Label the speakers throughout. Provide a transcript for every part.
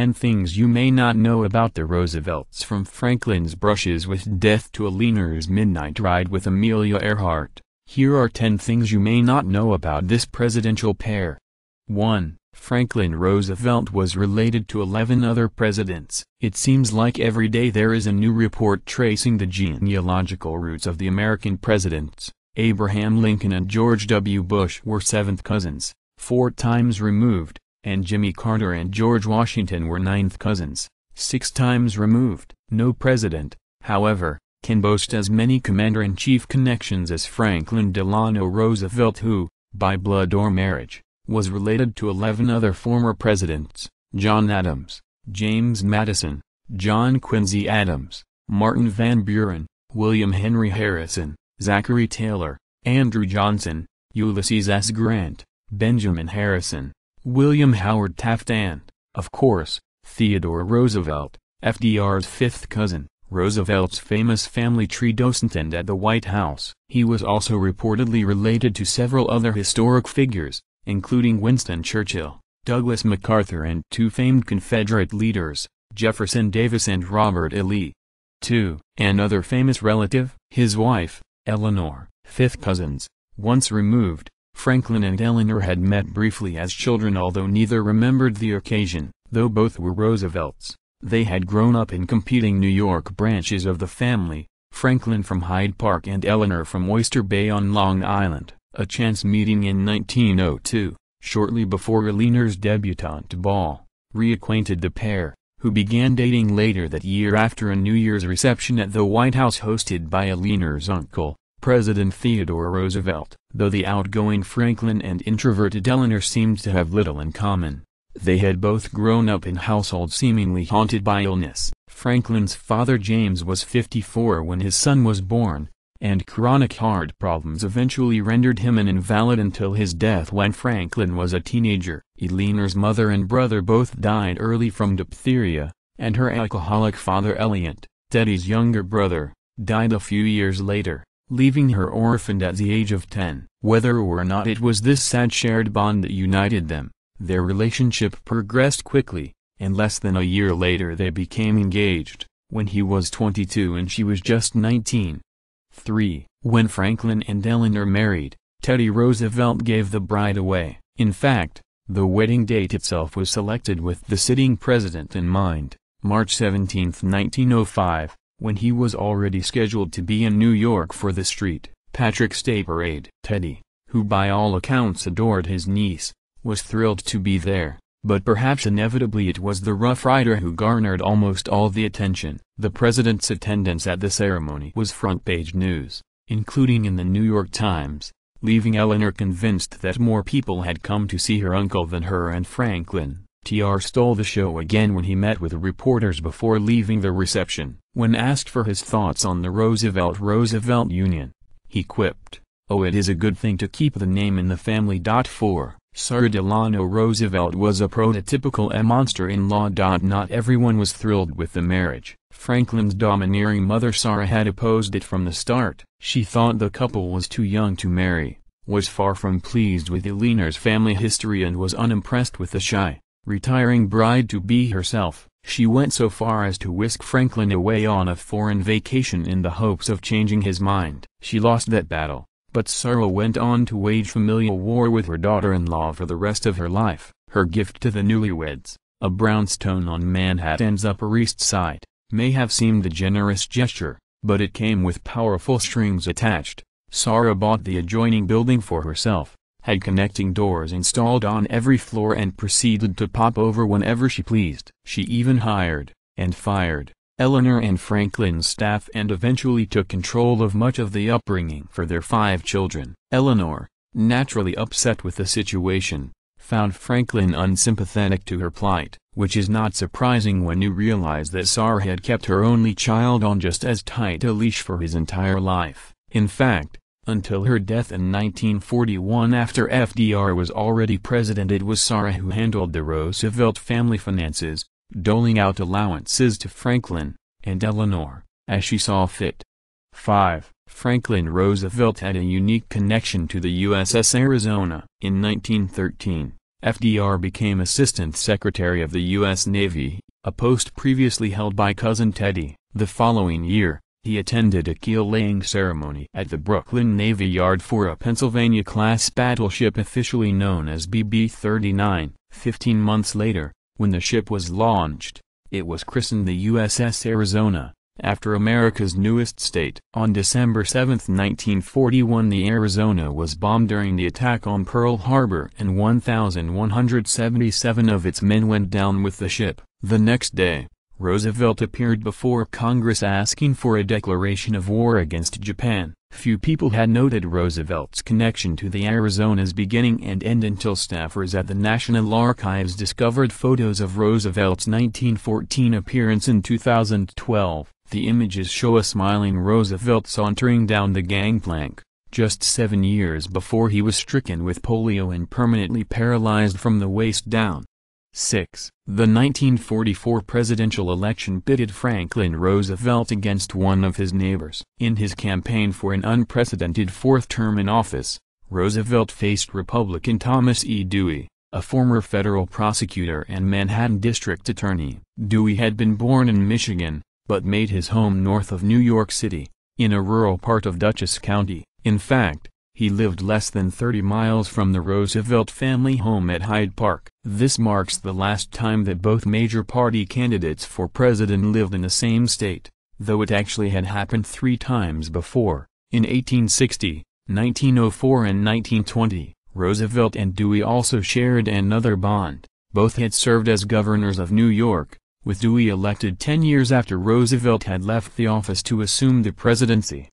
Speaker 1: 10 Things You May Not Know About the Roosevelts. From Franklin's brushes with death to Eleanor's midnight ride with Amelia Earhart, here are 10 things you may not know about this presidential pair. 1. Franklin Roosevelt was related to 11 other presidents. It seems like every day there is a new report tracing the genealogical roots of the American presidents. Abraham Lincoln and George W. Bush were 7th cousins, 4 times removed, and Jimmy Carter and George Washington were 9th cousins, 6 times removed. No president, however, can boast as many commander-in-chief connections as Franklin Delano Roosevelt, who, by blood or marriage, was related to 11 other former presidents: John Adams, James Madison, John Quincy Adams, Martin Van Buren, William Henry Harrison, Zachary Taylor, Andrew Johnson, Ulysses S. Grant, Benjamin Harrison, William Howard Taft and, of course, Theodore Roosevelt, FDR's 5th cousin. Roosevelt's famous family tree doesn't end at the White House. He was also reportedly related to several other historic figures, including Winston Churchill, Douglas MacArthur, and 2 famed Confederate leaders, Jefferson Davis and Robert E. Lee. 2. Another famous relative, his wife, Eleanor, 5th cousins, once removed. Franklin and Eleanor had met briefly as children, although neither remembered the occasion. Though both were Roosevelts, they had grown up in competing New York branches of the family, Franklin from Hyde Park and Eleanor from Oyster Bay on Long Island. A chance meeting in 1902, shortly before Eleanor's debutante ball, reacquainted the pair, who began dating later that year after a New Year's reception at the White House hosted by Eleanor's uncle, President Theodore Roosevelt. Though the outgoing Franklin and introverted Eleanor seemed to have little in common, they had both grown up in households seemingly haunted by illness. Franklin's father James was 54 when his son was born, and chronic heart problems eventually rendered him an invalid until his death when Franklin was a teenager. Eleanor's mother and brother both died early from diphtheria, and her alcoholic father Elliot, Teddy's younger brother, died a few years later, leaving her orphaned at the age of 10. Whether or not it was this sad shared bond that united them, their relationship progressed quickly, and less than a year later they became engaged, when he was 22 and she was just 19. 3. When Franklin and Eleanor married, Teddy Roosevelt gave the bride away. In fact, the wedding date itself was selected with the sitting president in mind, March 17, 1905, when he was already scheduled to be in New York for the St. Patrick's Day parade. Teddy, who by all accounts adored his niece, was thrilled to be there, but perhaps inevitably it was the Rough Rider who garnered almost all the attention. The president's attendance at the ceremony was front-page news, including in the New York Times, leaving Eleanor convinced that more people had come to see her uncle than her and Franklin. Tr stole the show again when he met with reporters before leaving the reception. When asked for his thoughts on the Roosevelt union, he quipped, "Oh, it is a good thing to keep the name in the family." 4. Sarah Delano Roosevelt was a prototypical monster-in-law. Not everyone was thrilled with the marriage. Franklin's domineering mother Sarah had opposed it from the start. She thought the couple was too young to marry, was far from pleased with Eleanor's family history, and was unimpressed with the shy, retiring bride-to-be herself. She went so far as to whisk Franklin away on a foreign vacation in the hopes of changing his mind. She lost that battle, but Sarah went on to wage familial war with her daughter-in-law for the rest of her life. Her gift to the newlyweds, a brownstone on Manhattan's Upper East Side, may have seemed a generous gesture, but it came with powerful strings attached. Sarah bought the adjoining building for herself, had connecting doors installed on every floor, and proceeded to pop over whenever she pleased. She even hired, and fired, Eleanor and Franklin's staff, and eventually took control of much of the upbringing for their 5 children. Eleanor, naturally upset with the situation, found Franklin unsympathetic to her plight, which is not surprising when you realize that Sarah had kept her only child on just as tight a leash for his entire life. In fact, until her death in 1941 after FDR was already president, it was Sarah who handled the Roosevelt family finances, doling out allowances to Franklin and Eleanor, as she saw fit. 5. Franklin Roosevelt had a unique connection to the USS Arizona. In 1913, FDR became Assistant Secretary of the U.S. Navy, a post previously held by cousin Teddy. The following year, he attended a keel-laying ceremony at the Brooklyn Navy Yard for a Pennsylvania-class battleship officially known as BB-39. 15 months later, when the ship was launched, it was christened the USS Arizona, after America's newest state. On December 7, 1941, the Arizona was bombed during the attack on Pearl Harbor and 1,177 of its men went down with the ship. The next day, Roosevelt appeared before Congress asking for a declaration of war against Japan. Few people had noted Roosevelt's connection to the Arizona's beginning and end until staffers at the National Archives discovered photos of Roosevelt's 1914 appearance in 2012. The images show a smiling Roosevelt sauntering down the gangplank, just 7 years before he was stricken with polio and permanently paralyzed from the waist down. 6. The 1944 presidential election pitted Franklin Roosevelt against one of his neighbors. In his campaign for an unprecedented fourth term in office, Roosevelt faced Republican Thomas E. Dewey, a former federal prosecutor and Manhattan district attorney. Dewey had been born in Michigan, but made his home north of New York City, in a rural part of Dutchess County. In fact, he lived less than 30 miles from the Roosevelt family home at Hyde Park. This marks the last time that both major party candidates for president lived in the same state, though it actually had happened 3 times before. In 1860, 1904 and 1920, Roosevelt and Dewey also shared another bond. Both had served as governors of New York, with Dewey elected 10 years after Roosevelt had left the office to assume the presidency.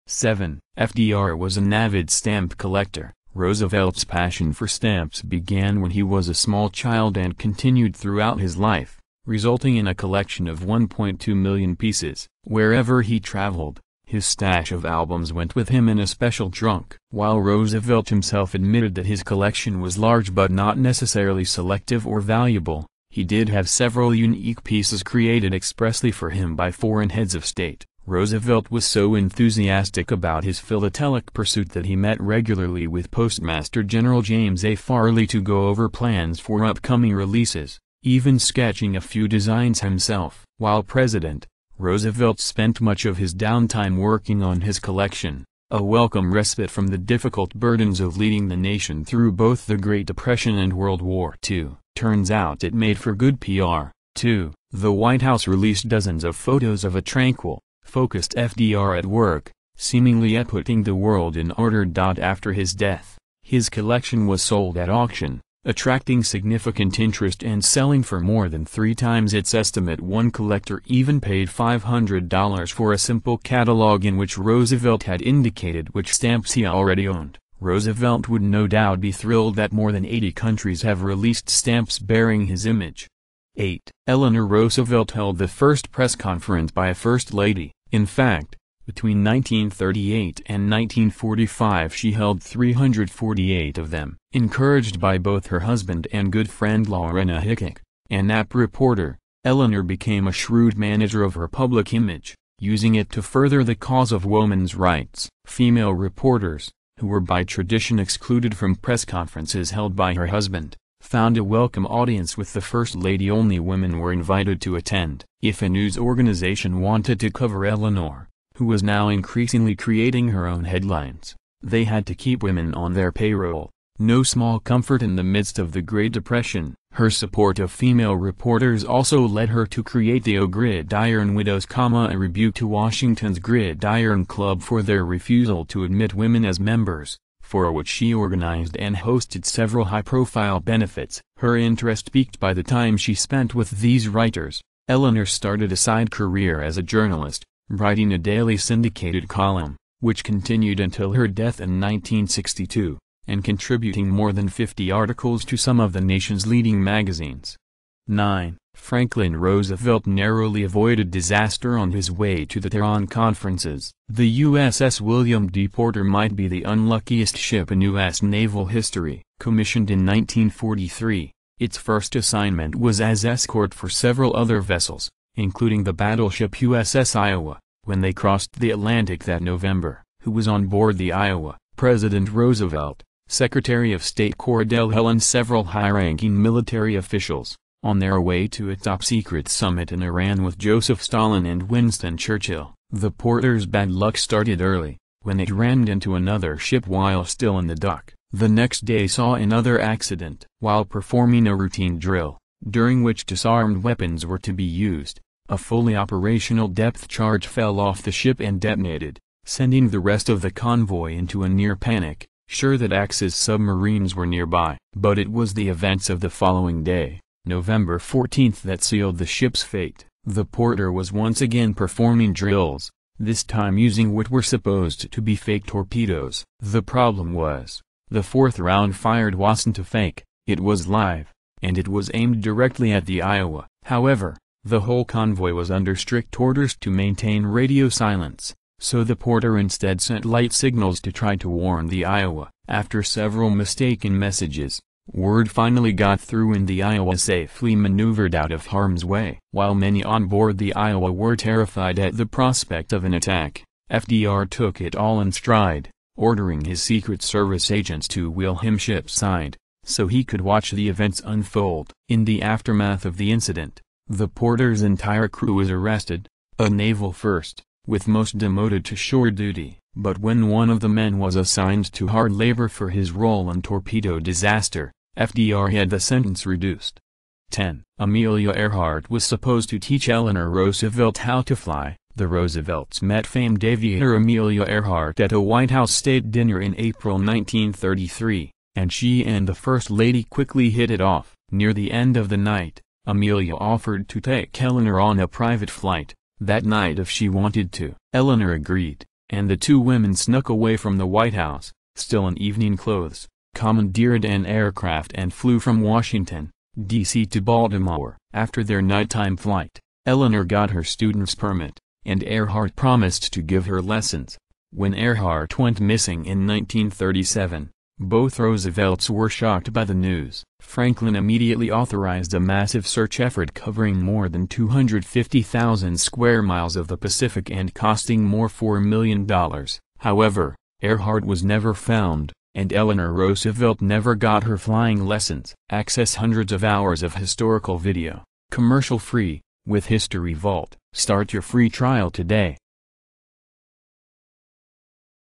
Speaker 1: 7. FDR was an avid stamp collector. Roosevelt's passion for stamps began when he was a small child and continued throughout his life, resulting in a collection of 1.2 million pieces. Wherever he traveled, his stash of albums went with him in a special trunk. While Roosevelt himself admitted that his collection was large but not necessarily selective or valuable, he did have several unique pieces created expressly for him by foreign heads of state. Roosevelt was so enthusiastic about his philatelic pursuit that he met regularly with Postmaster General James A. Farley to go over plans for upcoming releases, even sketching a few designs himself. While president, Roosevelt spent much of his downtime working on his collection, a welcome respite from the difficult burdens of leading the nation through both the Great Depression and World War II. Turns out it made for good PR, too. The White House released dozens of photos of a tranquil, focused FDR at work, seemingly putting the world in order. After his death, his collection was sold at auction, attracting significant interest and selling for more than 3 times its estimate. One collector even paid $500 for a simple catalog in which Roosevelt had indicated which stamps he already owned. Roosevelt would no doubt be thrilled that more than 80 countries have released stamps bearing his image. 8. Eleanor Roosevelt held the first press conference by a First Lady. In fact, between 1938 and 1945 she held 348 of them. Encouraged by both her husband and good friend Lorena Hickok, an apt reporter, Eleanor became a shrewd manager of her public image, using it to further the cause of women's rights. Female reporters, who were by tradition excluded from press conferences held by her husband, found a welcome audience with the First Lady. Only women were invited to attend. If a news organization wanted to cover Eleanor, who was now increasingly creating her own headlines, they had to keep women on their payroll. No small comfort in the midst of the Great Depression. Her support of female reporters also led her to create the Gridiron Widows, a rebuke to Washington's Gridiron Club for their refusal to admit women as members, for which she organized and hosted several high-profile benefits. Her interest peaked by the time she spent with these writers. Eleanor started a side career as a journalist, writing a daily syndicated column, which continued until her death in 1962, and contributing more than 50 articles to some of the nation's leading magazines. 9. Franklin Roosevelt narrowly avoided disaster on his way to the Tehran conferences. The USS William D. Porter might be the unluckiest ship in U.S. naval history. Commissioned in 1943, its first assignment was as escort for several other vessels, including the battleship USS Iowa. When they crossed the Atlantic that November, who was on board the Iowa? President Roosevelt, Secretary of State Cordell Hull and several high-ranking military officials, on their way to a top-secret summit in Iran with Joseph Stalin and Winston Churchill. The Porter's bad luck started early, when it rammed into another ship while still in the dock. The next day saw another accident. While performing a routine drill, during which disarmed weapons were to be used, a fully operational depth charge fell off the ship and detonated, sending the rest of the convoy into a near panic, sure that Axis submarines were nearby. But it was the events of the following day, November 14, that sealed the ship's fate. The Porter was once again performing drills, this time using what were supposed to be fake torpedoes. The problem was, the fourth round fired wasn't a fake, it was live, and it was aimed directly at the Iowa. However, the whole convoy was under strict orders to maintain radio silence, so the Porter instead sent light signals to try to warn the Iowa. After several mistaken messages, word finally got through and the Iowa safely maneuvered out of harm's way. While many on board the Iowa were terrified at the prospect of an attack, FDR took it all in stride, ordering his Secret Service agents to wheel him shipside, so he could watch the events unfold. In the aftermath of the incident, the Porter's entire crew was arrested, a naval first, with most demoted to shore duty. But when one of the men was assigned to hard labor for his role in torpedo disaster, FDR had the sentence reduced. 10. Amelia Earhart was supposed to teach Eleanor Roosevelt how to fly. The Roosevelts met famed aviator Amelia Earhart at a White House state dinner in April 1933, and she and the First Lady quickly hit it off. Near the end of the night, Amelia offered to take Eleanor on a private flight that night if she wanted to. Eleanor agreed, and the two women snuck away from the White House, still in evening clothes, commandeered an aircraft and flew from Washington, D.C. to Baltimore. After their nighttime flight, Eleanor got her student's permit, and Earhart promised to give her lessons. When Earhart went missing in 1937, both Roosevelts were shocked by the news. Franklin immediately authorized a massive search effort covering more than 250,000 square miles of the Pacific and costing more $4 million. However, Earhart was never found, and Eleanor Roosevelt never got her flying lessons. Access hundreds of hours of historical video, commercial-free, with History Vault. Start your free trial today.